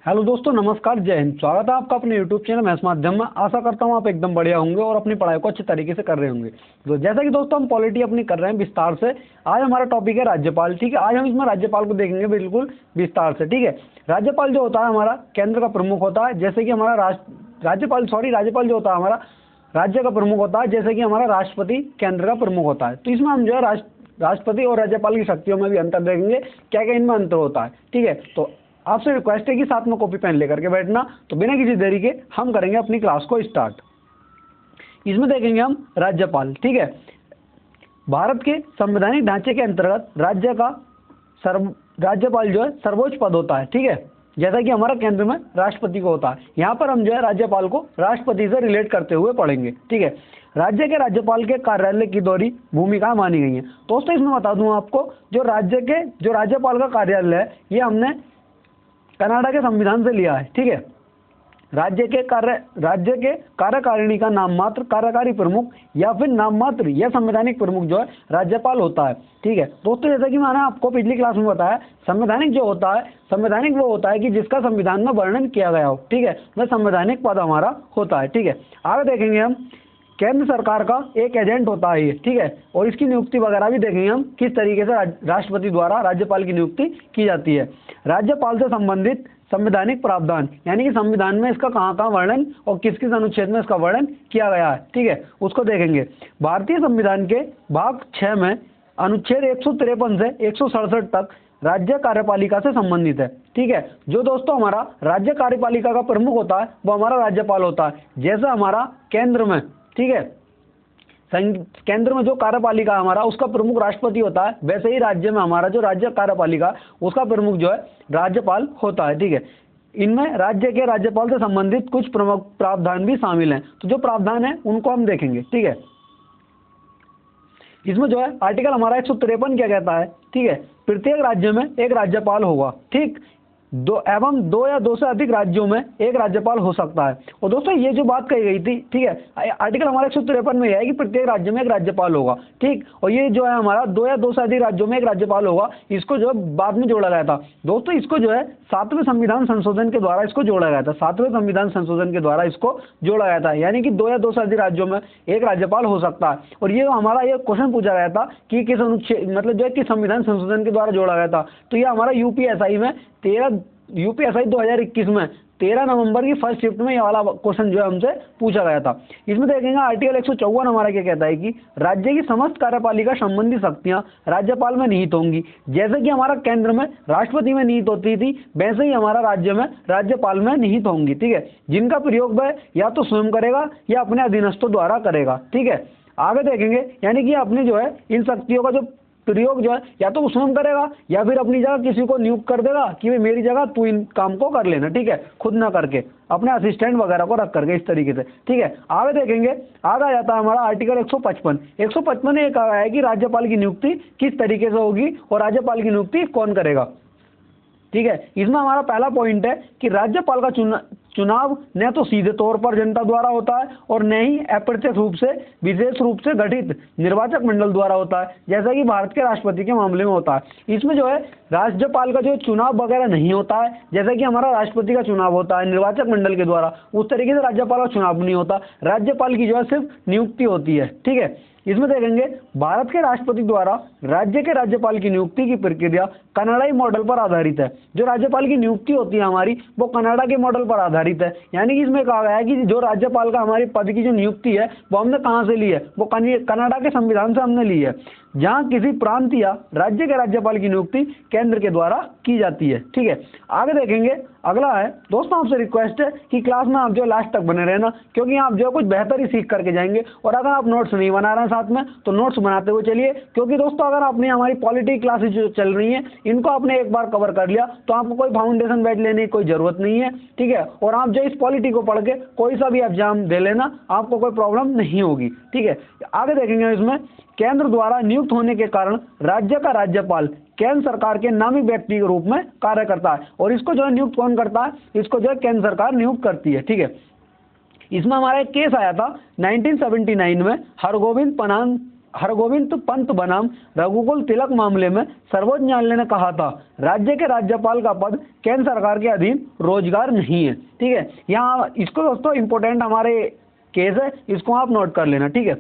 Hello दोस्तों, नमस्कार, जय हिंद। स्वागत है आपका अपने यूट्यूब चैनल मैथ्स माध्यम में। आशा करता हूँ आप एकदम बढ़िया होंगे और अपनी पढ़ाई को अच्छे तरीके से कर रहे होंगे। तो जैसा कि दोस्तों हम पॉलिटी अपनी कर रहे हैं विस्तार से। आज हमारा टॉपिक है राज्यपाल। ठीक है, आज हम इसमें राज्यपाल को देखेंगे बिल्कुल विस्तार से। ठीक है, राज्यपाल जो होता है हमारा केंद्र का प्रमुख होता है, जैसे कि हमारा राज्यपाल जो होता है हमारा राज्य का प्रमुख होता है, जैसे कि हमारा राष्ट्रपति केंद्र का प्रमुख होता है। तो इसमें हम जो है राष्ट्रपति और राज्यपाल की शक्तियों में भी अंतर देखेंगे, क्या क्या इनमें अंतर होता है। ठीक है, तो आपसे रिक्वेस्ट है कि साथ में कॉपी पेन लेकर के बैठना। तो बिना किसी देरी के हम करेंगे अपनी क्लास को स्टार्ट। इसमें देखेंगे हम राज्यपाल। ठीक है, भारत के संवैधानिक ढांचे के अंतर्गत राज्यपाल जो है सर्वोच्च पद होता है। ठीक है, जैसा कि हमारा केंद्र में राष्ट्रपति को होता है, यहाँ पर हम जो है राज्यपाल को राष्ट्रपति से रिलेट करते हुए पढ़ेंगे। ठीक है, राज्य के राज्यपाल के कार्यालय की दोहरी भूमिका मानी गई है। दोस्तों इसमें बता दूं आपको, जो राज्यपाल का कार्यालय है ये हमने कनाडा के संविधान से लिया है। ठीक है, राज्य के कार्यकारिणी का नाम मात्र कार्यकारी प्रमुख या फिर नाम मात्र या संवैधानिक प्रमुख जो है राज्यपाल होता है। ठीक है दोस्तों, जैसा कि मैंने आपको पिछली क्लास में बताया, संवैधानिक वो होता है कि जिसका संविधान में वर्णन किया गया हो। ठीक है, वह संवैधानिक पद हमारा होता है। ठीक है, आगे देखेंगे हम केंद्र सरकार का एक एजेंट होता है ये। ठीक है, और इसकी नियुक्ति वगैरह भी देखेंगे हम किस तरीके से राष्ट्रपति द्वारा राज्यपाल की नियुक्ति की जाती है। राज्यपाल से संबंधित संवैधानिक प्रावधान, यानी कि संविधान में इसका कहाँ कहाँ वर्णन और किस किस अनुच्छेद में इसका वर्णन किया गया है। ठीक है, उसको देखेंगे। भारतीय संविधान के भाग 6 में अनुच्छेद 153 से 167 तक राज्य कार्यपालिका से संबंधित है। ठीक है, जो दोस्तों हमारा राज्य कार्यपालिका का प्रमुख होता है वो हमारा राज्यपाल होता है। जैसे हमारा केंद्र में, ठीक है, केंद्र में जो कार्यपालिका हमारा उसका प्रमुख राष्ट्रपति होता है, वैसे ही राज्य में हमारा जो राज्य कार्यपालिका उसका प्रमुख जो है राज्यपाल होता है। ठीक है, इनमें राज्य के राज्यपाल से संबंधित कुछ प्रमुख प्रावधान भी शामिल हैं। तो जो प्रावधान है उनको हम देखेंगे। ठीक है, इसमें जो है आर्टिकल हमारा 153 क्या कहता है। ठीक है, प्रत्येक राज्य में एक राज्यपाल होगा। ठीक, दो या दो से अधिक राज्यों में एक राज्यपाल हो सकता है। और दोस्तों ये जो बात कही गई थी, ठीक है, आर्टिकल हमारा 153 में है कि प्रत्येक राज्य में एक राज्यपाल होगा। ठीक, और ये जो है हमारा दो या दो से अधिक राज्यों में एक राज्यपाल होगा, इसको जो है बाद में जोड़ा गया था। दोस्तों इसको जो है 7वें संविधान संशोधन के द्वारा इसको जोड़ा गया था। 7वें संविधान संशोधन के द्वारा इसको जोड़ा गया था, यानी कि दो या दो से अधिक राज्यों में एक राज्यपाल हो सकता है। और ये हमारा ये क्वेश्चन पूछा गया था कि किस अनुच्छेद मतलब जो है किस संविधान संशोधन के द्वारा जोड़ा गया था। तो ये हमारा यूपीएसआई 2021 में 13 नवंबर की फर्स्ट शिफ्ट में ये वाला क्वेश्चन जो है हमसे पूछा गया था। इसमें देखेंगे आर्टिकल 154 हमारा क्या कहता है कि राज्य की समस्त कार्यपालिका संबंधी शक्तियां राज्यपाल में निहित होंगी। जैसे कि हमारा केंद्र में राष्ट्रपति में निहित होती थी, वैसे ही हमारा राज्य में राज्यपाल में निहित होंगी। ठीक है, जिनका प्रयोग वह या तो स्वयं करेगा या अपने अधीनस्थों द्वारा करेगा। ठीक है, आगे देखेंगे, यानी कि अपनी जो है इन शक्तियों का जो प्रयोग जो है या तो वो स्वयं करेगा या फिर अपनी जगह किसी को नियुक्त कर देगा कि भाई मेरी जगह तू इन काम को कर लेना। ठीक है, खुद ना करके अपने असिस्टेंट वगैरह को रख करके इस तरीके से। ठीक है, आगे देखेंगे, आगे आ जाता है हमारा आर्टिकल 155 में कहा है कि राज्यपाल की नियुक्ति किस तरीके से होगी और राज्यपाल की नियुक्ति कौन करेगा। ठीक है, इसमें हमारा पहला पॉइंट है कि राज्यपाल का चुनाव न तो सीधे तौर पर जनता द्वारा होता है और न ही अप्रत्यक्ष रूप से विशेष रूप से गठित निर्वाचक मंडल द्वारा होता है, जैसा कि भारत के राष्ट्रपति के मामले में होता है। इसमें जो है राज्यपाल का जो चुनाव वगैरह नहीं होता है, जैसा कि हमारा राष्ट्रपति का चुनाव होता है निर्वाचक मंडल के द्वारा, उस तरीके से राज्यपाल का चुनाव नहीं होता। राज्यपाल की जो है सिर्फ नियुक्ति होती है। ठीक है, इसमें देखेंगे भारत के राष्ट्रपति द्वारा राज्य के राज्यपाल की नियुक्ति की प्रक्रिया कनाडाई मॉडल पर आधारित है। जो राज्यपाल की नियुक्ति होती है हमारी वो कनाडा के मॉडल पर आधारित है। यानी कि इसमें कहा गया है कि जो राज्यपाल का हमारे पद की जो नियुक्ति है वो हमने कहाँ से ली है, वो कनाडा के संविधान से हमने ली है, जहाँ किसी प्रांत या राज्य के राज्यपाल की नियुक्ति केंद्र के द्वारा की जाती है। ठीक है, आगे देखेंगे, अगला है दोस्तों आपसे रिक्वेस्ट है कि क्लास में आप जो लास्ट तक बने रहना, क्योंकि आप जो कुछ बेहतर ही सीख करके जाएंगे। और अगर आप नोट्स नहीं बना रहे हैं साथ में तो नोट्स बनाते हुए चलिए, क्योंकि दोस्तों अगर आपने हमारी पॉलिटी क्लासेज जो चल रही हैं इनको आपने एक बार कवर कर लिया तो आपको कोई फाउंडेशन बैठ लेने की कोई जरूरत नहीं है। ठीक है, और आप जो इस पॉलिटी को पढ़ के कोई सा भी एग्जाम दे लेना, आपको कोई प्रॉब्लम नहीं होगी। ठीक है, आगे देखेंगे, इसमें केंद्र द्वारा नियुक्त होने के कारण राज्य का राज्यपाल केंद्र सरकार के नामी व्यक्ति के रूप में कार्य करता है। और इसको जो है नियुक्त कौन करता है, इसको जो है केंद्र सरकार नियुक्त करती है। ठीक है, इसमें हमारा एक केस आया था 1979 में, हरगोविंद हरगोविंद पंत बनाम रघुकुल तिलक मामले में सर्वोच्च न्यायालय ने कहा था राज्य के राज्यपाल का पद केंद्र सरकार के अधीन रोजगार नहीं है। ठीक है, यहाँ इसको दोस्तों इंपॉर्टेंट हमारे केस है, इसको आप नोट कर लेना। ठीक है,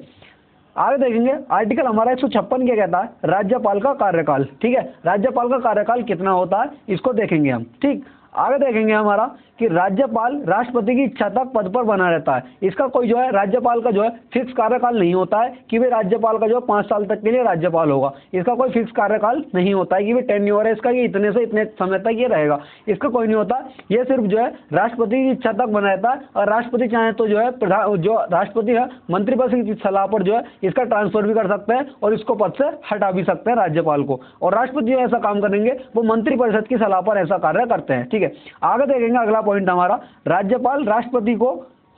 आगे देखेंगे आर्टिकल हमारा 156 क्या कहता है, राज्यपाल का कार्यकाल। ठीक है, राज्यपाल का कार्यकाल कितना होता है इसको देखेंगे हम। ठीक, आगे देखेंगे हमारा कि राज्यपाल राष्ट्रपति की इच्छा तक पद पर बना रहता है। इसका कोई जो है राज्यपाल का जो है फिक्स कार्यकाल नहीं होता है कि वे राज्यपाल का जो है 5 साल तक के लिए राज्यपाल होगा। इसका कोई फिक्स कार्यकाल नहीं होता है कि वे टेन्योर है इसका, ये इतने से इतने समय तक ये रहेगा, इसका कोई नहीं होता। ये सिर्फ जो है राष्ट्रपति की इच्छा तक बना रहता है, और राष्ट्रपति चाहे तो जो है जो राष्ट्रपति है मंत्रिपरिषद की सलाह पर जो है इसका ट्रांसफर भी कर सकते हैं और इसको पद से हटा भी सकते हैं राज्यपाल को, और राष्ट्रपति जो ऐसा काम करेंगे वो मंत्रिपरिषद की सलाह पर ऐसा कार्य करते हैं। ठीक है, आगे देखेंगे अगला पॉइंट हमारा, राज्यपाल राष्ट्रपति को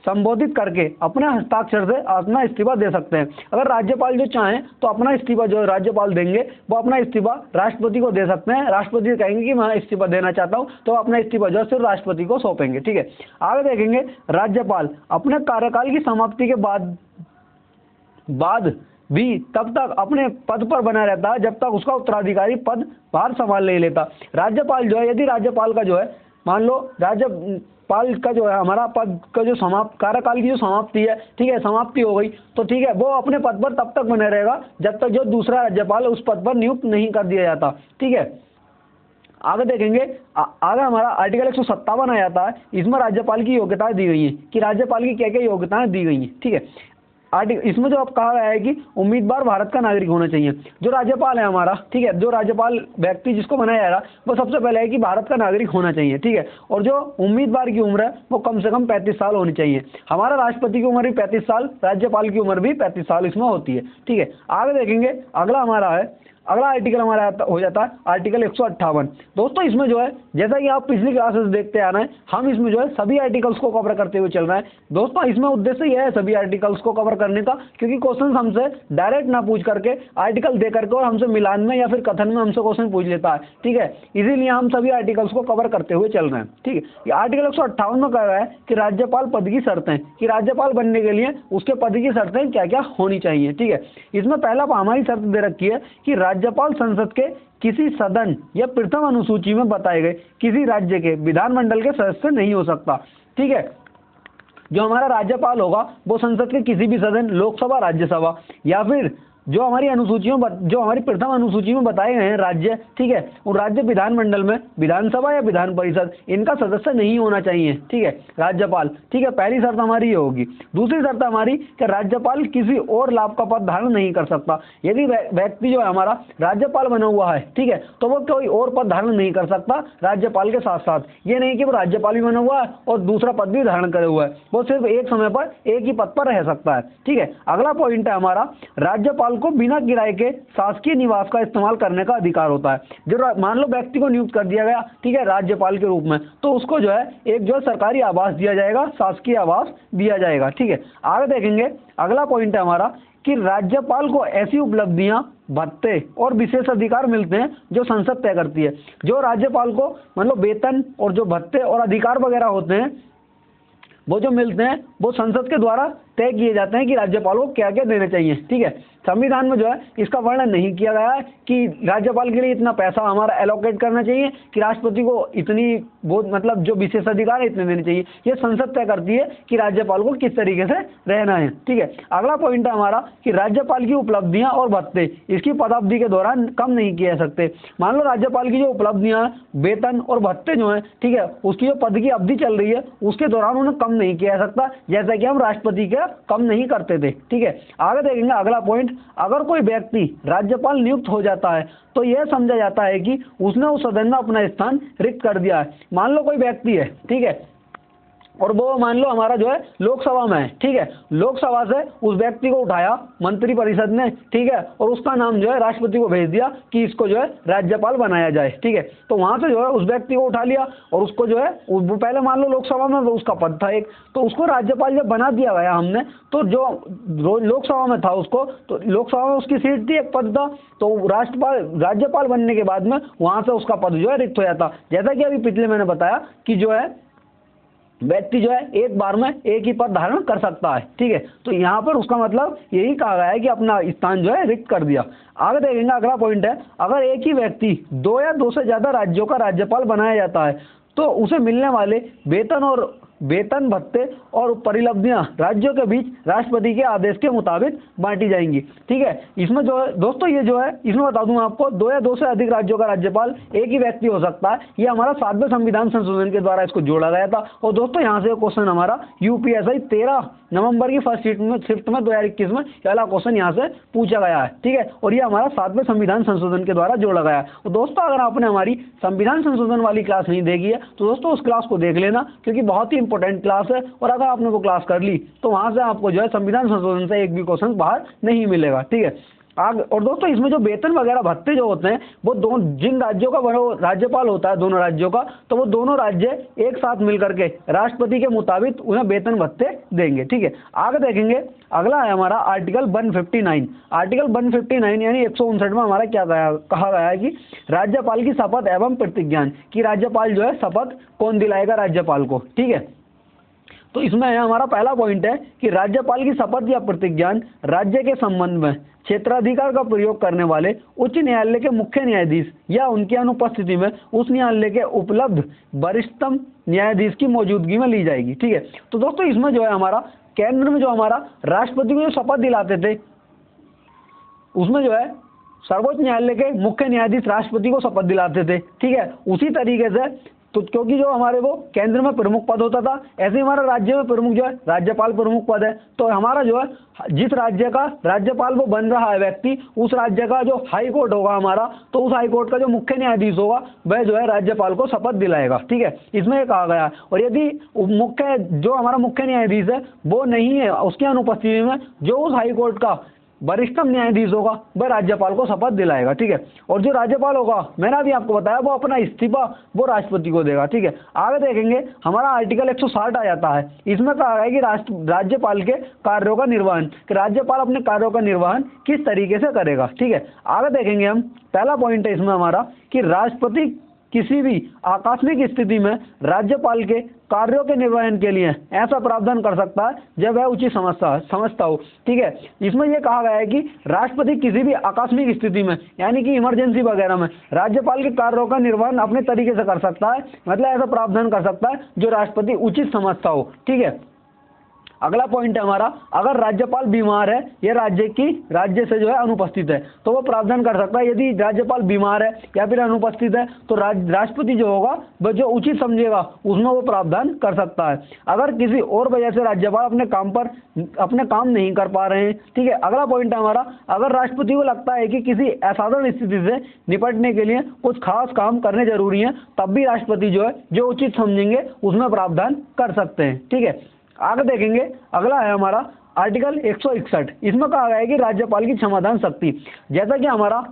संबोधित करके अपने हस्ताक्षर से अपना इस्तीफा दे सकते हैं। अगर राज्यपाल जो चाहें तो अपना इस्तीफा जो राज्यपाल देंगे वो अपना इस्तीफा राष्ट्रपति को दे सकते हैं। राष्ट्रपति कहेंगे कि मैं इस्तीफा देना चाहता हूं, तो अपना इस्तीफा जो है सिर्फ राष्ट्रपति को सौंपेंगे। ठीक है, आगे देखेंगे राज्यपाल अपने कार्यकाल की समाप्ति के बाद भी तब तक अपने पद पर बना रहता है जब तक उसका उत्तराधिकारी पद भार संभाल नहीं लेता। राज्यपाल जो है, यदि राज्यपाल का जो है मान लो राज्यपाल का जो है हमारा पद का जो कार्यकाल की जो समाप्ति है, ठीक है, समाप्ति हो गई तो ठीक है, वो अपने पद पर तब तक बने रहेगा जब तक जो दूसरा राज्यपाल उस पद पर नियुक्त नहीं कर दिया जाता। ठीक है, आगे देखेंगे आगे हमारा आर्टिकल 157 आ जाता है। इसमें राज्यपाल की योग्यताएं दी गई हैं कि राज्यपाल की क्या क्या योग्यताएं दी गई हैं। ठीक है, इसमें जो अब कहा गया है कि उम्मीदवार भारत का नागरिक होना चाहिए। जो राज्यपाल है हमारा, ठीक है, जो राज्यपाल व्यक्ति जिसको बनाया जा रहा वो सबसे पहले है कि भारत का नागरिक होना चाहिए। ठीक है, और जो उम्मीदवार की उम्र है वो कम से कम 35 साल होनी चाहिए। हमारा राष्ट्रपति की उम्र भी 35 साल, राज्यपाल की उम्र भी 35 साल इसमें होती है। ठीक है, आगे देखेंगे अगला हमारा है, अगला आर्टिकल हमारा हो जाता है आर्टिकल 158। दोस्तों इसमें जो है जैसा कि आप पिछली क्लासेस देखते आ रहे हैं, हम इसमें जो है सभी आर्टिकल्स को कवर करते हुए चल रहे हैं। दोस्तों इसमें उद्देश्य यह है सभी आर्टिकल्स को कवर करने का, क्योंकि क्वेश्चन हमसे डायरेक्ट ना पूछ करके आर्टिकल दे करके और हमसे मिलान में या फिर कथन में हमसे क्वेश्चन पूछ लेता है। ठीक है, इसीलिए हम सभी आर्टिकल्स को कवर करते हुए चल रहे हैं। ठीक है, ये आर्टिकल 158 में कह रहा है कि राज्यपाल पद की शर्तें, कि राज्यपाल बनने के लिए उसके पद की शर्तें क्या क्या होनी चाहिए। ठीक है, इसमें पहला हमारी शर्त दे रखी है कि राज्यपाल संसद के किसी सदन या प्रथम अनुसूची में बताए गए किसी राज्य के विधानमंडल के सदस्य नहीं हो सकता। ठीक है, जो हमारा राज्यपाल होगा वो संसद के किसी भी सदन, लोकसभा, राज्यसभा या फिर जो हमारी अनुसूचियों जो हमारी प्रथम अनुसूची में बताए गए हैं राज्य, ठीक है, उन राज्य विधानमंडल में विधानसभा या विधान परिषद इनका सदस्य नहीं होना चाहिए। ठीक है, राज्यपाल। ठीक है, पहली शर्त हमारी ये होगी। दूसरी शर्त हमारी कि राज्यपाल किसी और लाभ का पद धारण नहीं कर सकता। यदि व्यक्ति जो है हमारा राज्यपाल बना हुआ है, ठीक है, तो वो कोई और पद धारण नहीं कर सकता राज्यपाल के साथ साथ। ये नहीं कि वो राज्यपाल भी बना हुआ है और दूसरा पद भी धारण करे हुआ है, वो सिर्फ एक समय पर एक ही पद पर रह सकता है। ठीक है, अगला पॉइंट है हमारा, राज्यपाल को बिना किराए के शासकीय निवास का इस्तेमाल करने का अधिकार होता है। जो मान लो व्यक्ति को नियुक्त कर दिया गया, ठीक है, राज्यपाल के रूप में, तो उसको जो है एक जो है सरकारी आवास दिया जाएगा, शासकीय आवास दिया जाएगा। ठीक है, आगे देखेंगे अगला पॉइंट है हमारा कि राज्यपाल को ऐसी उपलब्धियां, भत्ते और विशेष अधिकार मिलते हैं जो संसद तय करती है। जो राज्यपाल को मतलब वेतन और जो भत्ते और अधिकार वगैरह होते हैं वो जो मिलते हैं वो संसद के द्वारा तय किए जाते हैं कि राज्यपाल को क्या क्या देने चाहिए। ठीक है, संविधान में जो है इसका वर्णन नहीं किया गया है कि राज्यपाल के लिए इतना पैसा हमारा एलोकेट करना चाहिए, कि राष्ट्रपति को इतनी वो मतलब जो विशेष अधिकार है इतने देने चाहिए। ये संसद तय करती है कि राज्यपाल को किस तरीके से रहना है। ठीक है, अगला पॉइंट है हमारा कि राज्यपाल की उपलब्धियां और भत्ते इसकी पदावधि के दौरान कम नहीं किए जा सकते। मान लो राज्यपाल की जो उपलब्धियां, वेतन और भत्ते जो है, ठीक है, उसकी जो पद की अवधि चल रही है उसके दौरान उन्हें कम नहीं किया जा सकता, जैसा कि हम राष्ट्रपति के कम नहीं करते थे। ठीक है, आगे देखेंगे अगला पॉइंट, अगर कोई व्यक्ति राज्यपाल नियुक्त हो जाता है तो यह समझा जाता है कि उसने उस सदन में अपना स्थान रिक्त कर दिया है। मान लो कोई व्यक्ति है, ठीक है, और वो मान लो हमारा जो है लोकसभा में है, ठीक है, लोकसभा से उस व्यक्ति को उठाया मंत्रिपरिषद ने, ठीक है, और उसका नाम जो है राष्ट्रपति को भेज दिया कि इसको जो है राज्यपाल बनाया जाए। ठीक है, तो वहां से जो है उस व्यक्ति को उठा लिया और उसको जो है वो पहले मान लो लोकसभा में उसका पद था एक, तो उसको राज्यपाल जब बना दिया गया हमने, तो जो लोकसभा में था उसको, तो लोकसभा में उसकी सीट थी, एक पद था, तो राज्यपाल बनने के बाद में वहां से उसका पद जो है रिक्त हो जाता। जैसा कि अभी पिछले मैंने बताया कि जो है व्यक्ति जो है एक बार में एक ही पद धारण कर सकता है। ठीक है, तो यहाँ पर उसका मतलब यही कहा गया है कि अपना स्थान जो है रिक्त कर दिया। आगे देखेंगे, अगला पॉइंट है, अगर एक ही व्यक्ति 2 या 2 से ज्यादा राज्यों का राज्यपाल बनाया जाता है तो उसे मिलने वाले वेतन भत्ते और परिलब्धियां राज्यों के बीच राष्ट्रपति के आदेश के मुताबिक बांटी जाएंगी। ठीक है, इसमें जो है दोस्तों, ये जो है इसमें बता दूं आपको, 2 या 2 से अधिक राज्यों का राज्यपाल एक ही व्यक्ति हो सकता है। ये हमारा 7वें संविधान संशोधन के द्वारा इसको जोड़ा गया था। और दोस्तों यहाँ से क्वेश्चन हमारा यूपीएससी 13 नवंबर की फर्स्ट शिफ्ट में 2021 में पहला क्वेश्चन यहाँ से पूछा गया है। ठीक है, और ये हमारा 7वें संविधान संशोधन के द्वारा जोड़ा गया है। और दोस्तों अगर आपने हमारी संविधान संशोधन वाली क्लास नहीं देखी है तो दोस्तों उस क्लास को देख लेना, क्योंकि बहुत ही इंपॉर्टेंट क्लास है। और अगर आपने वो क्लास कर ली तो वहां से आपको जो है संविधान संशोधन से एक भी क्वेश्चन बाहर नहीं मिलेगा। ठीक है, और दोस्तों इसमें जो वेतन वगैरह भत्ते जो होते हैं वो जिन राज्यों का वो राज्यपाल होता है, दोनों राज्यों का, तो वो दोनों राज्य एक साथ मिलकर के राष्ट्रपति के मुताबिक उन्हें वेतन भत्ते देंगे। ठीक है, आगे देखेंगे, अगला है हमारा आर्टिकल 159। आर्टिकल 159 यानी 159 में हमारा क्या कहा गया है कि राज्यपाल की शपथ एवं प्रतिज्ञान, कि राज्यपाल जो है शपथ कौन दिलाएगा राज्यपाल को। ठीक है, तो इसमें है हमारा पहला पॉइंट है कि राज्यपाल की शपथ या प्रतिज्ञान राज्य के संबंध में क्षेत्राधिकार का प्रयोग करने वाले उच्च न्यायालय के मुख्य न्यायाधीश या उनकी अनुपस्थिति में उस न्यायालय के उपलब्ध वरिष्ठतम न्यायाधीश की मौजूदगी में ली जाएगी। ठीक है, तो दोस्तों इसमें जो है हमारा केंद्र में जो हमारा राष्ट्रपति को जो शपथ दिलाते थे उसमें जो है सर्वोच्च न्यायालय के मुख्य न्यायाधीश राष्ट्रपति को शपथ दिलाते थे। ठीक है, उसी तरीके से तो क्योंकि जो हमारे वो केंद्र में प्रमुख पद होता था, ऐसे ही हमारा राज्य में प्रमुख जो है राज्यपाल प्रमुख पद है। तो हमारा जो है जिस राज्य का राज्यपाल वो बन रहा है व्यक्ति, उस राज्य का जो हाई कोर्ट होगा हमारा, तो उस हाई कोर्ट का जो मुख्य न्यायाधीश होगा वह जो है राज्यपाल को शपथ दिलाएगा। ठीक है, इसमें ये कहा गया है। और यदि जो हमारा मुख्य न्यायाधीश है वो नहीं है, उसकी अनुपस्थिति में जो उस हाई कोर्ट का वरिष्ठतम न्यायाधीश होगा वह राज्यपाल को शपथ दिलाएगा। ठीक है, और जो राज्यपाल होगा मैंने अभी आपको बताया वो अपना इस्तीफा वो राष्ट्रपति को देगा। ठीक है, आगे देखेंगे हमारा आर्टिकल 160 आ जाता है। इसमें कहा है कि राज्यपाल के कार्यों का निर्वहन, कि राज्यपाल अपने कार्यों का निर्वहन किस तरीके से करेगा। ठीक है, आगे देखेंगे हम, पहला पॉइंट है इसमें हमारा कि राष्ट्रपति किसी भी आकस्मिक स्थिति में राज्यपाल के कार्यों के निर्वहन के लिए ऐसा प्रावधान कर सकता है जब वह उचित समझता हो। ठीक है, इसमें यह कहा गया है कि राष्ट्रपति किसी भी आकस्मिक स्थिति में यानी कि इमरजेंसी वगैरह में राज्यपाल के कार्यों का निर्वहन अपने तरीके से कर सकता है, मतलब ऐसा प्रावधान कर सकता है जो राष्ट्रपति उचित समझता हो। ठीक है, अगला पॉइंट है हमारा, अगर राज्यपाल बीमार है या राज्य से जो है अनुपस्थित है तो वो प्रावधान कर सकता है। यदि राज्यपाल बीमार है या फिर अनुपस्थित है तो राष्ट्रपति जो होगा वह जो उचित समझेगा उसमें वो प्रावधान कर सकता है। अगर किसी और वजह से राज्यपाल अपने काम नहीं कर पा रहे हैं। ठीक है, अगला पॉइंट है हमारा, अगर राष्ट्रपति को लगता है कि किसी असाधारण स्थिति से निपटने के लिए कुछ खास काम करने जरूरी है, तब भी राष्ट्रपति जो है जो उचित समझेंगे उसमें प्रावधान कर सकते हैं। ठीक है, आगे देखेंगे, अगला है हमारा आर्टिकल 161। इसमें कहा गया है कि राज्यपाल की क्षमादान शक्ति, जैसा कि हमारा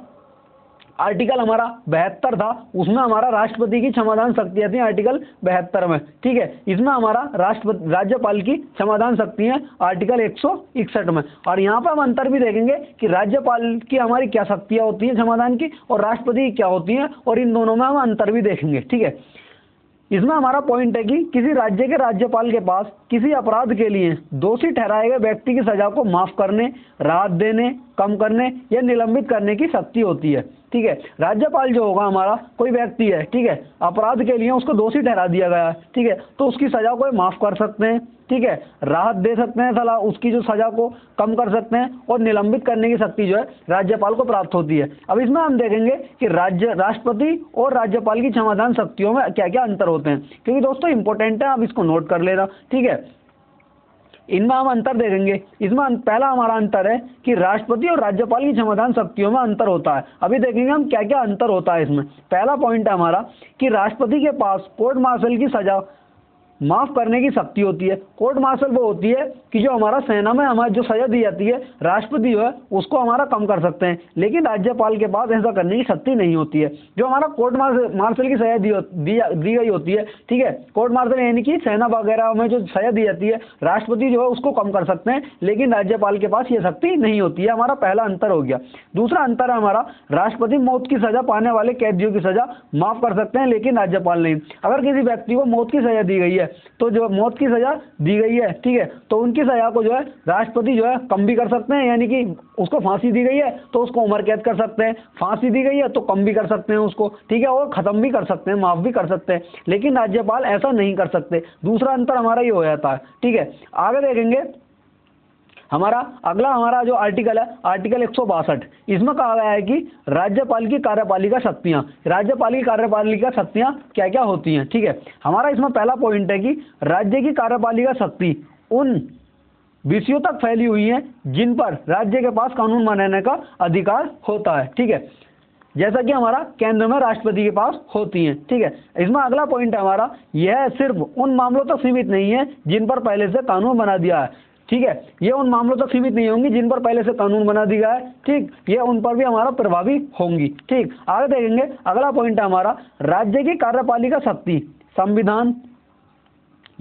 आर्टिकल हमारा 72 था उसमें हमारा राष्ट्रपति की क्षमादान शक्तियां थी आर्टिकल 72 में। ठीक है, इसमें हमारा राज्यपाल की क्षमादान शक्ति है आर्टिकल 161 में। और यहाँ पर हम अंतर भी देखेंगे कि राज्यपाल की हमारी क्या शक्तियां होती हैं क्षमादान की और राष्ट्रपति की क्या होती हैं, और इन दोनों में हम अंतर भी देखेंगे। ठीक है, इसमें हमारा पॉइंट है कि किसी राज्य के राज्यपाल के पास किसी अपराध के लिए दोषी ठहराए गए व्यक्ति की सजा को माफ करने, राहत देने, कम करने या निलंबित करने की शक्ति होती है। ठीक है, राज्यपाल जो होगा हमारा कोई व्यक्ति है, ठीक है, अपराध के लिए उसको दोषी ठहरा दिया गया है। ठीक है, तो उसकी सजा को माफ कर सकते हैं। ठीक है, राहत दे सकते हैं, सलाह उसकी जो सजा को कम कर सकते हैं, और निलंबित करने की शक्ति जो है राज्यपाल को प्राप्त होती है। अब इसमें हम देखेंगे कि राष्ट्रपति और राज्यपाल की क्षमादान शक्तियों में क्या क्या अंतर होते हैं, क्योंकि दोस्तों इंपॉर्टेंट है, आप इसको नोट कर लेना। ठीक है, इनमें हम अंतर देखेंगे। इसमें पहला हमारा अंतर है कि राष्ट्रपति और राज्यपाल की क्षमादान शक्तियों में अंतर होता है। अभी देखेंगे हम क्या क्या अंतर होता है इसमें। पहला पॉइंट है हमारा कि राष्ट्रपति के पास कोर्ट मार्शल की सजा माफ करने की शक्ति होती है। कोर्ट मार्शल वो होती है कि जो हमारा सेना में हमारी जो सजा दी जाती है राष्ट्रपति जो है उसको हमारा कम कर सकते हैं, लेकिन राज्यपाल के पास ऐसा करने की शक्ति नहीं होती है। जो हमारा कोर्ट मार्शल की सजा दी गई होती है, ठीक है, कोर्ट मार्शल यानी कि सेना वगैरह में जो सजा दी जाती है राष्ट्रपति जो है उसको कम कर सकते हैं, लेकिन राज्यपाल के पास ये शक्ति नहीं होती है। हमारा पहला अंतर हो गया। दूसरा अंतर है हमारा, राष्ट्रपति मौत की सजा पाने वाले कैदियों की सजा माफ कर सकते हैं, लेकिन राज्यपाल नहीं। अगर किसी व्यक्ति को मौत की सजा दी गई है है, तो जो मौत की सजा दी गई है, ठीक है, तो उनकी सजा को जो है राष्ट्रपति जो है कम भी कर सकते हैं, यानी कि उसको फांसी दी गई है तो उसको उम्र कैद कर सकते हैं, फांसी दी गई है तो कम भी कर सकते हैं उसको, ठीक है, और खत्म भी कर सकते हैं, माफ भी कर सकते हैं, लेकिन राज्यपाल ऐसा नहीं कर सकते। दूसरा अंतर हमारा ये हो जाता है, ठीक है। आगे देखेंगे हमारा जो आर्टिकल है, आर्टिकल 162, इसमें कहा गया है कि राज्यपाल की कार्यपालिका शक्तियां, राज्यपाल की कार्यपालिका शक्तियां क्या क्या होती हैं, ठीक है। हमारा इसमें पहला पॉइंट है कि राज्य की कार्यपालिका शक्ति उन विषयों तक फैली हुई है जिन पर राज्य के पास कानून बनाने का अधिकार होता है, ठीक है, जैसा कि हमारा केंद्र में राष्ट्रपति के पास होती हैं, ठीक है। इसमें अगला पॉइंट है हमारा, यह सिर्फ उन मामलों तक सीमित नहीं है जिन पर पहले से कानून बना दिया है, ठीक है, ये उन मामलों तक सीमित नहीं होंगी जिन पर पहले से कानून बना दिया है, ठीक, ये उन पर भी हमारा प्रभावी होंगी, ठीक। आगे देखेंगे अगला पॉइंट है हमारा, राज्य की कार्यपालिका शक्ति संविधान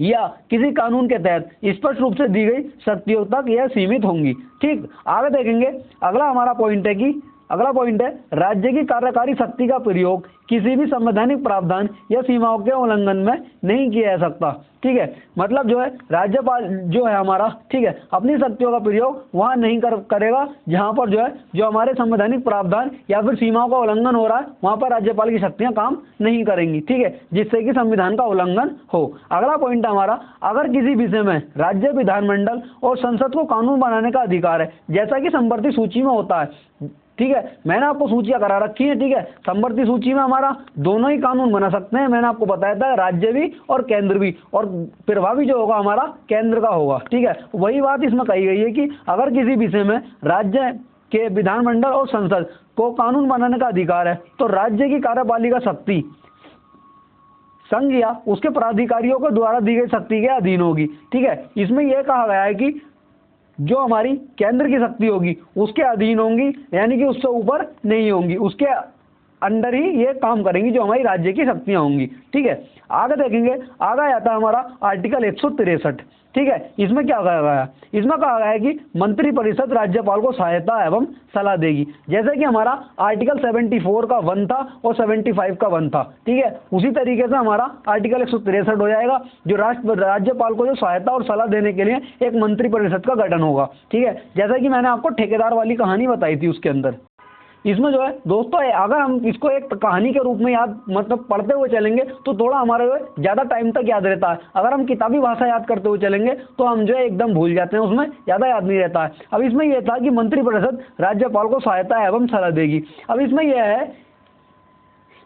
या किसी कानून के तहत स्पष्ट रूप से दी गई शक्तियों तक यह सीमित होंगी, ठीक। आगे देखेंगे अगला हमारा पॉइंट है कि अगला पॉइंट है, राज्य की कार्यकारी शक्ति का प्रयोग किसी भी संवैधानिक प्रावधान या सीमाओं के उल्लंघन में नहीं किया जा सकता, ठीक है। मतलब जो है राज्यपाल जो है हमारा, ठीक है, अपनी शक्तियों का प्रयोग वहां नहीं करेगा जहां पर जो है जो हमारे संवैधानिक प्रावधान या फिर सीमाओं का उल्लंघन हो रहा है, वहां पर राज्यपाल की शक्तियां काम नहीं करेंगी, ठीक है, जिससे कि संविधान का उल्लंघन हो। अगला पॉइंट हमारा, अगर किसी विषय में राज्य विधानमंडल और संसद को कानून बनाने का अधिकार है, जैसा कि संवर्ती सूची में होता है, ठीक है, मैंने आपको सूचियां करा रखी है, ठीक है, संवर्ती सूची में हमारा दोनों ही कानून बना सकते हैं, मैंने आपको बताया था, राज्य भी और केंद्र भी, और प्रभावी जो होगा हमारा केंद्र का होगा, ठीक है। वही बात इसमें कही गई है कि अगर किसी विषय में राज्य के विधानमंडल और संसद को कानून बनाने का अधिकार है तो राज्य की कार्यपालिका शक्ति संघ या उसके प्राधिकारियों को द्वारा दी गई शक्ति के अधीन होगी, ठीक है। इसमें यह कहा गया है कि जो हमारी केंद्र की शक्ति होगी उसके अधीन होंगी, यानी कि उससे ऊपर नहीं होंगी, उसके अंडर ही ये काम करेंगी जो हमारी राज्य की शक्तियां होंगी, ठीक है। आगे देखेंगे, आगे आता है हमारा आर्टिकल 163, ठीक है। इसमें क्या कहा गया है, इसमें कहा गया है कि मंत्रिपरिषद राज्यपाल को सहायता एवं सलाह देगी, जैसे कि हमारा आर्टिकल 74 का 1 था और 75 का 1 था, ठीक है, उसी तरीके से हमारा आर्टिकल 163 हो जाएगा, जो राज्यपाल को जो सहायता और सलाह देने के लिए एक मंत्रिपरिषद का गठन होगा, ठीक है, जैसा कि मैंने आपको ठेकेदार वाली कहानी बताई थी उसके अंदर। इसमें जो है दोस्तों, अगर हम इसको एक कहानी के रूप में याद मतलब पढ़ते हुए चलेंगे तो थोड़ा हमारे जो है ज़्यादा टाइम तक याद रहता है, अगर हम किताबी भाषा याद करते हुए चलेंगे तो हम जो है एकदम भूल जाते हैं, उसमें ज़्यादा याद नहीं रहता है। अब इसमें यह था कि मंत्रिपरिषद राज्यपाल को सहायता एवं सलाह देगी। अब इसमें यह है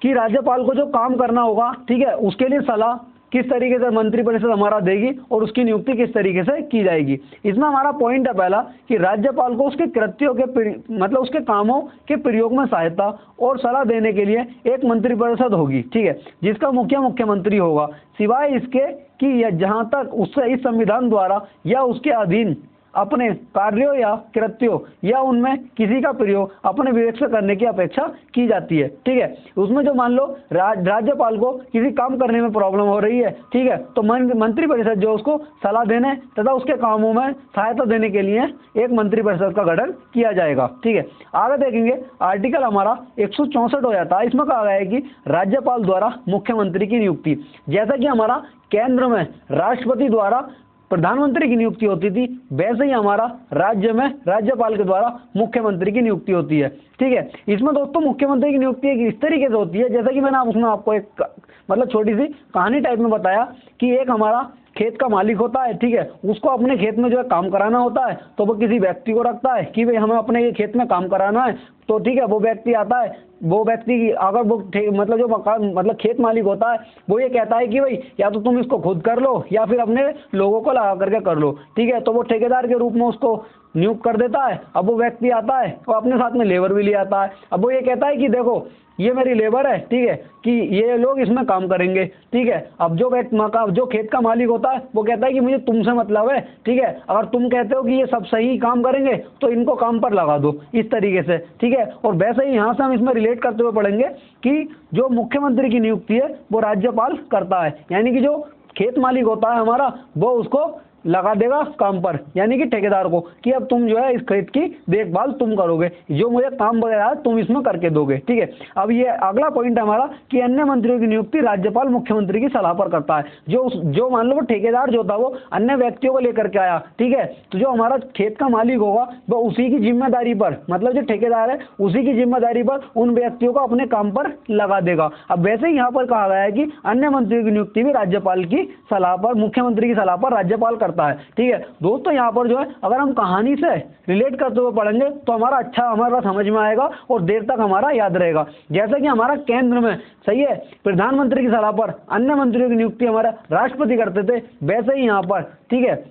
कि राज्यपाल को जो काम करना होगा, ठीक है, उसके लिए सलाह किस तरीके से मंत्रिपरिषद हमारा देगी और उसकी नियुक्ति किस तरीके से की जाएगी। इसमें हमारा पॉइंट है पहला कि राज्यपाल को उसके कृत्यों के मतलब उसके कामों के प्रयोग में सहायता और सलाह देने के लिए एक मंत्रिपरिषद होगी, ठीक है, जिसका मुख्यमंत्री होगा, सिवाय इसके कि जहां तक उससे इस संविधान द्वारा या उसके अधीन अपने कार्यों या कृत्यों या उनमें किसी का प्रयोग अपने विवेक से करने की अपेक्षा की जाती है, ठीक है। उसमें जो मान लो राज्यपाल को किसी काम करने में प्रॉब्लम हो रही है, ठीक है, तो मंत्रिपरिषद जो उसको सलाह देने तथा उसके कामों में सहायता देने के लिए एक मंत्रिपरिषद का गठन किया जाएगा, ठीक है। आगे देखेंगे आर्टिकल हमारा 164 हो जाता है। इसमें कहा गया है कि राज्यपाल द्वारा मुख्यमंत्री की नियुक्ति, जैसा कि हमारा केंद्र में राष्ट्रपति द्वारा प्रधानमंत्री की नियुक्ति होती थी, वैसे ही हमारा राज्य में राज्यपाल के द्वारा मुख्यमंत्री की नियुक्ति होती है, ठीक है। इसमें दोस्तों मुख्यमंत्री की नियुक्ति इस तरीके से होती है, जैसा कि मैंने उसमें आपको एक मतलब छोटी सी कहानी टाइप में बताया कि एक हमारा खेत का मालिक होता है, ठीक है, उसको अपने खेत में जो है काम कराना होता है, तो वो किसी व्यक्ति को रखता है कि भाई हमें अपने ये खेत में काम कराना है, तो ठीक है, वो व्यक्ति आता है, वो व्यक्ति अगर वो मतलब जो मतलब खेत मालिक होता है वो ये कहता है कि भाई या तो तुम इसको खुद कर लो या फिर अपने लोगों को लगा करके कर लो, ठीक है, तो वो ठेकेदार के रूप में उसको नियुक्त कर देता है। अब वो व्यक्ति आता है और अपने साथ में लेबर भी ले आता है। अब वो ये कहता है कि देखो ये मेरी लेबर है, ठीक है, कि ये लोग इसमें काम करेंगे, ठीक है। अब जो खेत का मालिक होता है वो कहता है कि मुझे तुमसे मतलब है, ठीक है, अगर तुम कहते हो कि ये सब सही काम करेंगे तो इनको काम पर लगा दो, इस तरीके से, ठीक है। और वैसे ही यहाँ से हम इसमें रिलेट करते हुए पढ़ेंगे कि जो मुख्यमंत्री की नियुक्ति है वो राज्यपाल करता है, यानी कि जो खेत मालिक होता है हमारा वो उसको लगा देगा काम पर, यानी कि ठेकेदार को, कि अब तुम जो है इस खेत की देखभाल तुम करोगे, जो मुझे काम वगैरह है तुम इसमें करके दोगे, ठीक है। अब ये अगला पॉइंट है हमारा कि अन्य मंत्रियों की नियुक्ति राज्यपाल मुख्यमंत्री की सलाह पर करता है। जो मान लो वो ठेकेदार जो था वो अन्य व्यक्तियों को लेकर के आया, ठीक है, तो जो हमारा खेत का मालिक होगा वो उसी की जिम्मेदारी पर, मतलब जो ठेकेदार है उसी की जिम्मेदारी पर उन व्यक्तियों को अपने काम पर लगा देगा। अब वैसे ही यहाँ पर कहा गया है कि अन्य मंत्रियों की नियुक्ति भी राज्यपाल की सलाह पर, मुख्यमंत्री की सलाह पर राज्यपाल करता है, ठीक है। दोस्तों यहाँ पर जो है अगर हम कहानी से रिलेट करते हुए पढ़ेंगे तो हमारा समझ में आएगा और देर तक हमारा याद रहेगा। जैसे कि हमारा केंद्र में, सही है, प्रधानमंत्री की सलाह पर अन्य मंत्रियों की नियुक्ति हमारा राष्ट्रपति करते थे, वैसे ही यहाँ पर, ठीक है,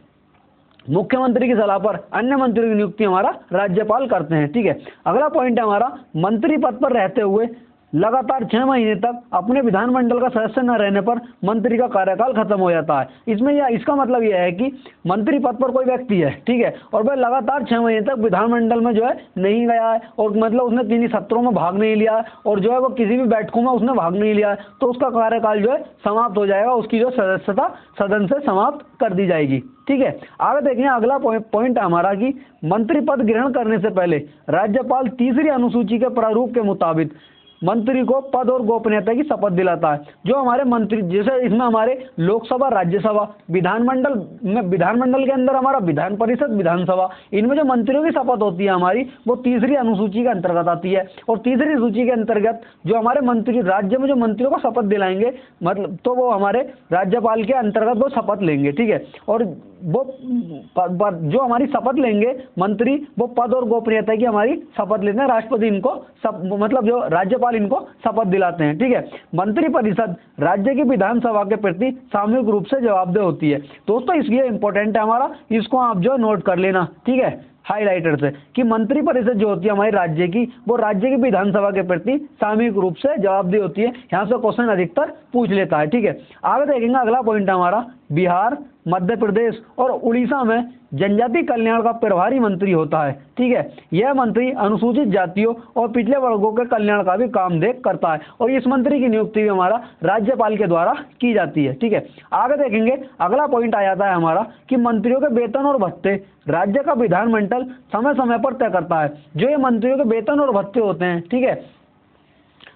मुख्यमंत्री की सलाह पर अन्य मंत्रियों की नियुक्ति हमारा राज्यपाल करते हैं, ठीक है। अगला पॉइंट है हमारा, मंत्री पद पर रहते हुए लगातार 6 महीने तक अपने विधानमंडल का सदस्य न रहने पर मंत्री का कार्यकाल खत्म हो जाता है। इसका मतलब यह है कि मंत्री पद पर कोई व्यक्ति है, ठीक है, और वह लगातार 6 महीने तक विधानमंडल में जो है नहीं गया है, और मतलब उसने 3 सत्रों में भाग नहीं लिया है, और जो है वो किसी भी बैठकों में उसने भाग नहीं लिया है, तो उसका कार्यकाल जो है समाप्त हो जाएगा, उसकी जो सदस्यता सदन से समाप्त कर दी जाएगी, ठीक है। आगे देखें, अगला पॉइंट है हमारा कि मंत्री पद ग्रहण करने से पहले राज्यपाल तीसरी अनुसूची के प्रारूप के मुताबिक मंत्री को पद और गोपनीयता की शपथ दिलाता है। जो हमारे मंत्री, जैसे इसमें हमारे लोकसभा, राज्यसभा, विधानमंडल के अंदर हमारा विधान परिषद, विधानसभा, इनमें जो मंत्रियों की शपथ होती है हमारी, वो तीसरी अनुसूची के अंतर्गत आती है। और तीसरी अनुसूची के अंतर्गत जो हमारे मंत्री, राज्य में जो मंत्रियों को शपथ दिलाएंगे, मतलब तो वो हमारे राज्यपाल के अंतर्गत वो शपथ लेंगे, ठीक है। और वो जो हमारी शपथ लेंगे मंत्री, वो पद और गोपनीयता की हमारी शपथ लेते हैं। राष्ट्रपति इनको मतलब जो राज्यपाल इनको शपथ दिलाते हैं, ठीक है। मंत्री परिषद राज्य की विधानसभा के प्रति सामूहिक रूप से जवाबदेह होती है। दोस्तों ये इंपॉर्टेंट है हमारा, इसको आप जो नोट कर लेना, ठीक है, हाईलाइटर से, कि मंत्री परिषद जो होती है हमारी राज्य की, वो राज्य की विधानसभा के प्रति सामूहिक रूप से जवाबदेह होती है। यहाँ से क्वेश्चन अधिकतर पूछ लेता है, ठीक है। आगे देखेंगे, अगला पॉइंट हमारा, बिहार, मध्य प्रदेश और उड़ीसा में जनजाति कल्याण का प्रभारी मंत्री होता है, ठीक है। यह मंत्री अनुसूचित जातियों और पिछले वर्गों के कल्याण का भी काम देख करता है, और इस मंत्री की नियुक्ति भी हमारा राज्यपाल के द्वारा की जाती है, ठीक है। आगे देखेंगे, अगला पॉइंट आ जाता है हमारा कि मंत्रियों के वेतन और भत्ते राज्य का विधानमंडल समय समय पर तय करता है। जो ये मंत्रियों के वेतन और भत्ते होते हैं, ठीक है,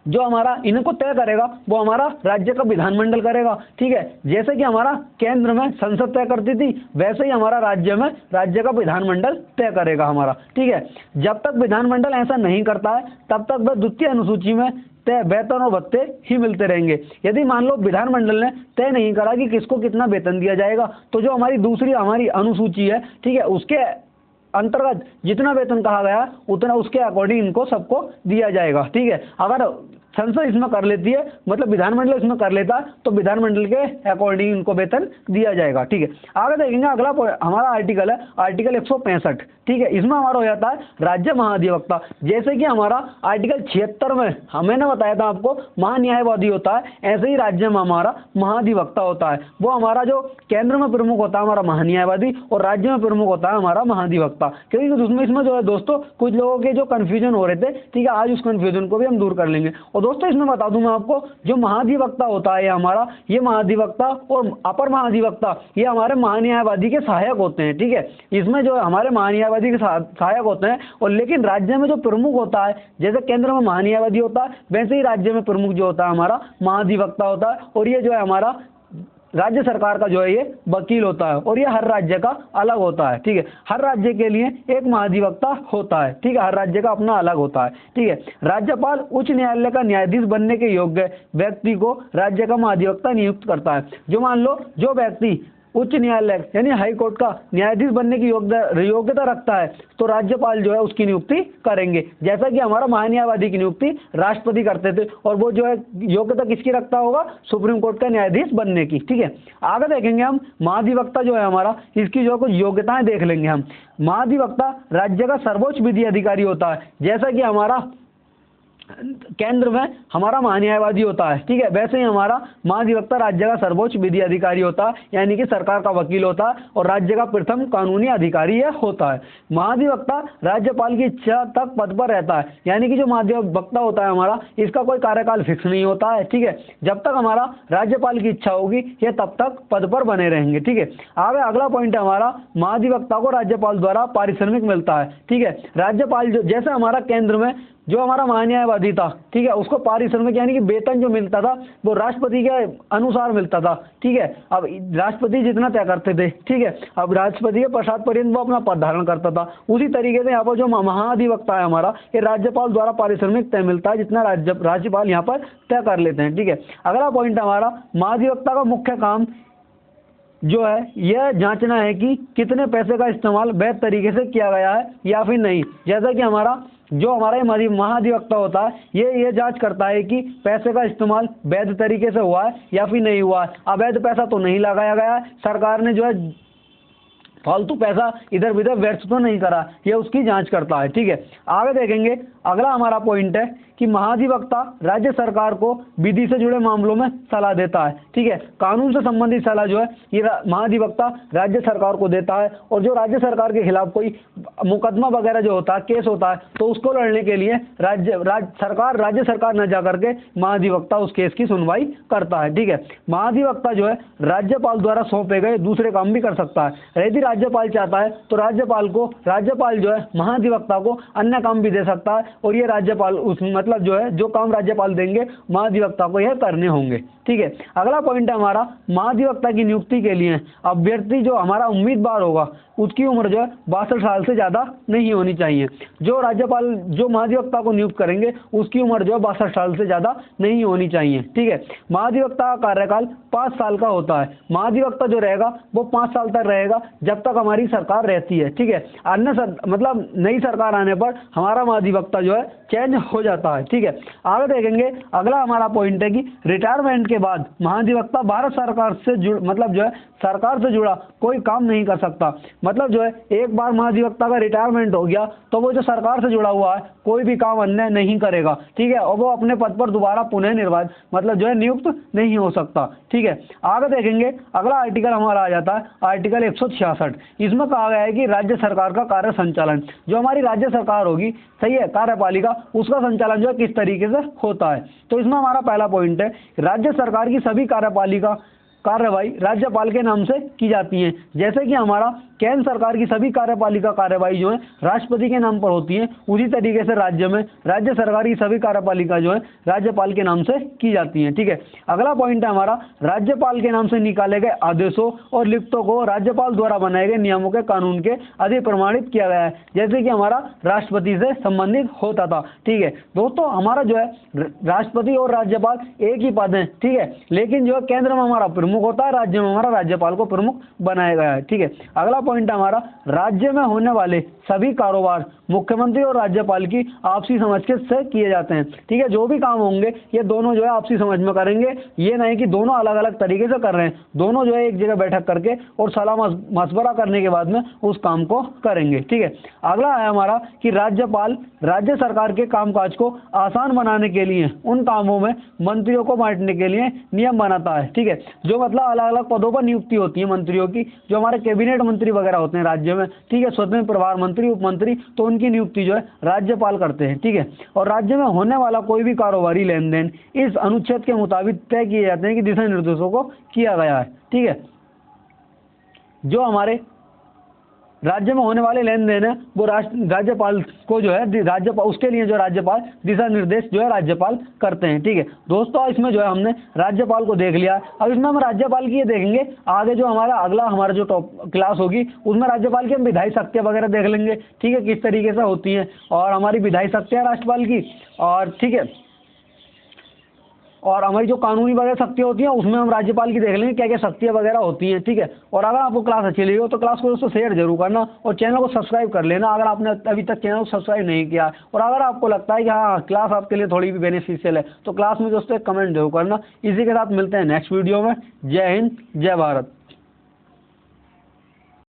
जो हमारा इनको तय करेगा वो हमारा राज्य का विधानमंडल करेगा, ठीक है। जैसे कि हमारा केंद्र में संसद तय करती थी, वैसे ही हमारा राज्य में राज्य का विधानमंडल तय करेगा हमारा, ठीक है। जब तक विधानमंडल ऐसा नहीं करता है तब तक वह द्वितीय अनुसूची में तय वेतन और भत्ते ही मिलते रहेंगे। यदि मान लो विधानमंडल ने तय नहीं करा कि किसको कितना वेतन दिया जाएगा, तो जो हमारी दूसरी हमारी अनुसूची है, ठीक है, उसके अंतर्गत जितना वेतन कहा गया उतना उसके अकॉर्डिंग इनको सबको दिया जाएगा, ठीक है। अगर संसद इसमें कर लेती है, मतलब विधानमंडल इसमें कर लेता है, तो विधानमंडल के अकॉर्डिंग इनको वेतन दिया जाएगा, ठीक है। आगे देखेंगे, अगला हमारा आर्टिकल है आर्टिकल 165, ठीक है। इसमें हमारा हो जाता है राज्य महाधिवक्ता। जैसे कि हमारा आर्टिकल 76 में मैंने बताया था आपको महान्यायवादी होता है, ऐसे ही राज्य में हमारा महाधिवक्ता होता है। वो हमारा जो केंद्र में प्रमुख होता है हमारा महान्यायवादी, और राज्य में प्रमुख होता है हमारा महाधिवक्ता। क्योंकि उसमें इसमें जो है दोस्तों कुछ लोगों के जो कन्फ्यूजन हो रहे थे, ठीक है, आज उस कन्फ्यूजन को भी हम दूर कर लेंगे। और दोस्तों इसमें बता दूं मैं आपको, जो महाधिवक्ता होता है हमारा, ये महाधिवक्ता और अपर महाधिवक्ता ये हमारे महान्यायवादी के सहायक होते हैं, ठीक है। इसमें जो हमारे महान्यायवादी के सहायक होते हैं, और लेकिन राज्य में जो प्रमुख होता है, जैसे केंद्र में महान्यायवादी होता है, वैसे ही राज्य में प्रमुख जो होता है हमारा महाधिवक्ता होता है। और ये जो है हमारा राज्य सरकार का जो है ये वकील होता है, और ये हर राज्य का अलग होता है, ठीक है। हर राज्य के लिए एक महाधिवक्ता होता है, ठीक है, हर राज्य का अपना अलग होता है, ठीक है। राज्यपाल उच्च न्यायालय का न्यायाधीश बनने के योग्य व्यक्ति को राज्य का महाधिवक्ता नियुक्त करता है। जो मान लो जो व्यक्ति उच्च न्यायालय यानी हाई कोर्ट का न्यायाधीश बनने की योग्यता रखता है, तो राज्यपाल जो है उसकी नियुक्ति करेंगे। जैसा कि हमारा महान्यायवादी की नियुक्ति राष्ट्रपति करते थे, और वो जो है योग्यता किसकी रखता होगा, सुप्रीम कोर्ट का न्यायाधीश बनने की, ठीक है। आगे देखेंगे हम महाधिवक्ता जो है हमारा, इसकी जो कुछ योग्यताएं देख लेंगे हम। महाधिवक्ता राज्य का सर्वोच्च विधि अधिकारी होता है। जैसा कि हमारा केंद्र में हमारा महान्यायवादी होता है, ठीक है। वैसे ही हमारा महाधिवक्ता राज्य का सर्वोच्च विधि अधिकारी होता है, यानी कि सरकार का वकील होता है, और राज्य का प्रथम कानूनी अधिकारी यह होता है। महाधिवक्ता राज्यपाल की इच्छा तक पद पर रहता है, यानी कि जो महाधिवक्ता होता है हमारा, इसका कोई कार्यकाल फिक्स नहीं होता है, ठीक है। जब तक हमारा राज्यपाल की इच्छा होगी ये तब तक पद पर बने रहेंगे, ठीक है। आगे अगला पॉइंट है हमारा, महाधिवक्ता को राज्यपाल द्वारा पारिश्रमिक मिलता है, ठीक है। राज्यपाल जो, जैसे हमारा केंद्र में जो हमारा महान्यायवादी था, ठीक है, उसको पारिश्रमिक यानी कि वेतन जो मिलता था वो राष्ट्रपति के अनुसार मिलता था, ठीक है। अब राष्ट्रपति जितना तय करते थे, ठीक है, अब राष्ट्रपति के पश्चात पर्यंत वो अपना पद धारण करता था। उसी तरीके से यहाँ पर जो महाधिवक्ता है हमारा, ये राज्यपाल द्वारा पारिश्रमिक तय मिलता है जितना राज्यपाल यहाँ पर तय कर लेते हैं, ठीक है। अगला पॉइंट हमारा, महाधिवक्ता का मुख्य काम जो है यह जांचना है कि कितने पैसे का इस्तेमाल वैध तरीके से किया गया है या फिर नहीं। जैसा कि हमारा महाधिवक्ता होता है, ये जांच करता है कि पैसे का इस्तेमाल वैध तरीके से हुआ है या फिर नहीं हुआ है। अवैध पैसा तो नहीं लगाया गया है, सरकार ने जो है फालतू पैसा इधर उधर व्यर्थ तो नहीं करा, ये उसकी जांच करता है, ठीक है। आगे देखेंगे, अगला हमारा पॉइंट है कि महाधिवक्ता राज्य सरकार को विधि से जुड़े मामलों में सलाह देता है, ठीक है। कानून से संबंधित सलाह जो है ये महाधिवक्ता राज्य सरकार को देता है, और जो राज्य सरकार के खिलाफ कोई मुकदमा वगैरह जो होता है, केस होता है, तो उसको लड़ने के लिए राज्य सरकार न जा करके महाधिवक्ता उस केस की सुनवाई करता है, ठीक है। महाधिवक्ता जो है राज्यपाल द्वारा सौंपे गए दूसरे काम भी कर सकता है। यदि राज्यपाल चाहता है तो राज्यपाल जो है महाधिवक्ता को अन्य काम भी दे सकता है, और ये राज्यपाल उस मतलब जो है जो काम राज्यपाल देंगे महाधिवक्ता को यह करने होंगे, ठीक है। अगला पॉइंट है हमारा, महाधिवक्ता की नियुक्ति के लिए अभ्यर्थी जो हमारा उम्मीदवार होगा उसकी उम्र जो है 62 साल से ज़्यादा नहीं होनी चाहिए। जो महाधिवक्ता को नियुक्त करेंगे उसकी उम्र जो है 62 साल से ज़्यादा नहीं होनी चाहिए, ठीक है। महाधिवक्ता का कार्यकाल 5 साल का होता है। महाधिवक्ता जो रहेगा वो 5 साल तक रहेगा जब तक हमारी सरकार रहती है, ठीक है। मतलब नई सरकार आने पर हमारा महाधिवक्ता जो है चेंज हो जाता है, ठीक है। आगे देखेंगे, अगला हमारा पॉइंट है कि रिटायरमेंट के बाद महाधिवक्ता भारत सरकार से सरकार से जुड़ा कोई काम नहीं कर सकता। मतलब जो है एक बार महाधिवक्ता का रिटायरमेंट हो गया तो वो जो सरकार से जुड़ा हुआ है कोई भी काम अन्य नहीं करेगा, ठीक है, और वो अपने पद पर दोबारा पुनः नियुक्त नहीं हो सकता, ठीक है। आगे देखेंगे, अगला आर्टिकल हमारा आ जाता है आर्टिकल 166। इसमें कहा गया है कि राज्य सरकार का कार्य संचालन, जो हमारी राज्य सरकार होगी, सही है, कार्यपालिका, उसका संचालन जो है किस तरीके से होता है। तो इसमें हमारा पहला पॉइंट है, राज्य सरकार की सभी कार्यवाही राज्यपाल के नाम से की जाती है। जैसे कि हमारा केंद्र सरकार की सभी कार्यपालिका कार्यवाही जो है राष्ट्रपति के नाम पर होती है, उसी तरीके से राज्य सरकार की सभी कार्यपालिका जो है राज्यपाल के नाम से की जाती है, ठीक है। अगला पॉइंट है हमारा, राज्यपाल के नाम से निकाले गए आदेशों और लिखतों को राज्यपाल द्वारा बनाए गए नियमों के कानून के अधिक प्रमाणित किया गया है, जैसे कि हमारा राष्ट्रपति से संबंधित होता था, ठीक है। दोस्तों, हमारा जो है राष्ट्रपति और राज्यपाल एक ही पद है, ठीक है, लेकिन जो है केंद्र में हमारा प्रमुख होता है, राज्य में हमारा राज्यपाल को प्रमुख बनाया गया है, ठीक है। अगला पॉइंट हमारा, राज्य में होने वाले सभी कारोबार मुख्यमंत्री और राज्यपाल की आपसी समझ के से किए जाते हैं, ठीक है। जो भी काम होंगे ये दोनों जो है आपसी समझ में करेंगे, ये नहीं कि दोनों अलग अलग तरीके से कर रहे हैं, दोनों जो है एक जगह बैठक करके और सलाह मशवरा करने के बाद में उस काम को करेंगे, ठीक है। अगला है हमारा कि राज्यपाल राज्य सरकार के कामकाज को आसान बनाने के लिए उन कामों में मंत्रियों को बांटने के लिए नियम बनाता है, ठीक है। जो मतलब अलग अलग पदों पर नियुक्ति होती है मंत्रियों की, जो हमारे कैबिनेट मंत्री वगैरह होते हैं राज्य में, ठीक है, स्वतंत्र प्रभार मंत्री, उप मंत्री, तो उनकी नियुक्ति जो है राज्यपाल करते हैं, ठीक है। और राज्य में होने वाला कोई भी कारोबारी लेन देन इस अनुच्छेद के मुताबिक तय किए जाते हैं कि दिशा निर्देशों को किया गया है, ठीक है। जो हमारे राज्य में होने वाले लेन देन है वो राज्यपाल को जो है उसके लिए जो राज्यपाल दिशा निर्देश जो है राज्यपाल करते हैं, ठीक है। दोस्तों, इसमें जो है हमने राज्यपाल को देख लिया। अब इसमें हम राज्यपाल की ये देखेंगे, आगे जो हमारा जो क्लास होगी उसमें राज्यपाल की हम विधायी शक्तियाँ वगैरह देख लेंगे, ठीक है, किस तरीके से होती हैं, और हमारी विधायी शक्तियाँ राष्ट्रपाल की, और ठीक है, और हमारी जो कानूनी वगैरह शक्तियाँ होती हैं उसमें हम राज्यपाल की देख लेंगे क्या क्या शक्तियाँ वगैरह होती हैं, ठीक है। और अगर आपको क्लास अच्छी लगी हो तो क्लास को दोस्तों शेयर जरूर करना और चैनल को सब्सक्राइब कर लेना अगर आपने अभी तक चैनल को सब्सक्राइब नहीं किया। और अगर आपको लगता है कि हाँ क्लास आपके लिए थोड़ी भी बेनिफिशियल है तो क्लास में दोस्तों एक कमेंट जरूर करना। इसी के साथ मिलते हैं नेक्स्ट वीडियो में। जय हिंद, जय भारत।